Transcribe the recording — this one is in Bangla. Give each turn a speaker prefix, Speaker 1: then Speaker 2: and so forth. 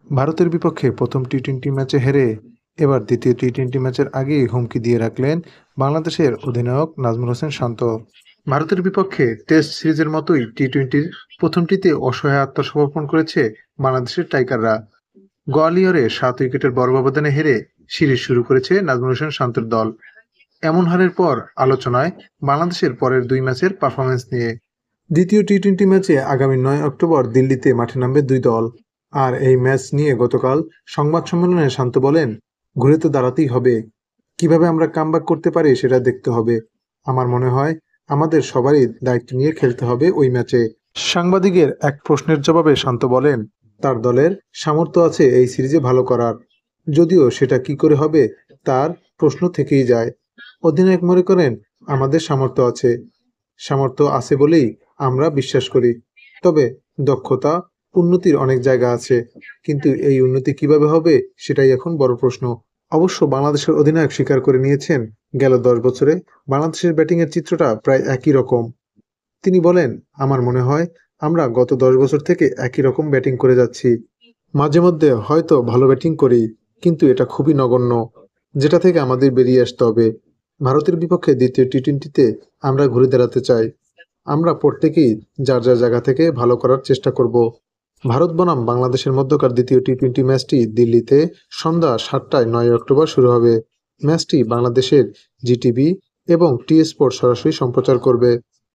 Speaker 1: ভারতের বিপক্ষে প্রথম টি-টোয়েন্টি ম্যাচে হেরে এবার দ্বিতীয় টি-টোয়েন্টি ম্যাচের আগেই হুমকি দিয়ে রাখলেন বাংলাদেশের অধিনায়ক নাজমুল হোসেন শান্ত। ভারতের বিপক্ষে টেস্ট সিরিজের মতোই টি-টোয়েন্টির প্রথমটিতে অসহায় আত্মসমর্পণ করেছে বাংলাদেশের টাইগাররা। গোয়ালিয়রে ৭ উইকেটের বড় ব্যবধানে হেরে সিরিজ শুরু করেছে নাজমুল হোসেন শান্তর দল। এমন হারের পর আলোচনায় বাংলাদেশের পরের ২ ম্যাচের পারফরম্যান্স নিয়ে। দ্বিতীয় টি-টোয়েন্টি ম্যাচে আগামী ৯ অক্টোবর দিল্লিতে মাঠে নামবে দুই দল। আর এই ম্যাচ নিয়ে গতকাল সংবাদ সম্মেলনে শান্ত বলেন, ঘুরে তো দাঁড়াতেই হবে। কিভাবে আমরা কামব্যাক করতে পারি সেটা দেখতে হবে। আমার মনে হয় আমাদের সবারই দায়িত্ব নিয়ে খেলতে হবে ওই ম্যাচে। সাংবাদিকের এক প্রশ্নের জবাবে শান্ত বলেন, তার দলের সামর্থ্য আছে এই সিরিজে ভালো করার, যদিও সেটা কি করে হবে তার প্রশ্ন থেকেই যায়। অধিনায়ক মনে করেন আমাদের সামর্থ্য আছে বলেই আমরা বিশ্বাস করি। তবে দক্ষতা উন্নতির অনেক জায়গা আছে, কিন্তু এই উন্নতি কিভাবে হবে সেটাই এখন বড় প্রশ্ন। অবশ্য বাংলাদেশের অধিনায়ক স্বীকার করে নিয়েছেন গেল ১০ বছরে বাংলাদেশের ব্যাটিংয়ের চিত্রটা প্রায় একই রকম। তিনি বলেন, আমার মনে হয় আমরা গত ১০ বছর থেকে একই রকম ব্যাটিং করে যাচ্ছি। মাঝে মধ্যে হয়তো ভালো ব্যাটিং করি, কিন্তু এটা খুবই নগণ্য, যেটা থেকে আমাদের বেরিয়ে আসতে হবে। ভারতের বিপক্ষে দ্বিতীয় টি-টোয়েন্টিতে আমরা ঘুরে দাঁড়াতে চাই। আমরা প্রত্যেকেই যার যার জায়গা থেকে ভালো করার চেষ্টা করব। ভারত বনাম বাংলাদেশের মধ্যকার দ্বিতীয় টি-টোয়েন্টি ম্যাচটি দিল্লিতে সন্ধ্যা ৭টায় ৯ অক্টোবর শুরু হবে। ম্যাচটি বাংলাদেশের জিটিভি এবং টি স্পোর্টস সরাসরি সম্প্রচার করবে।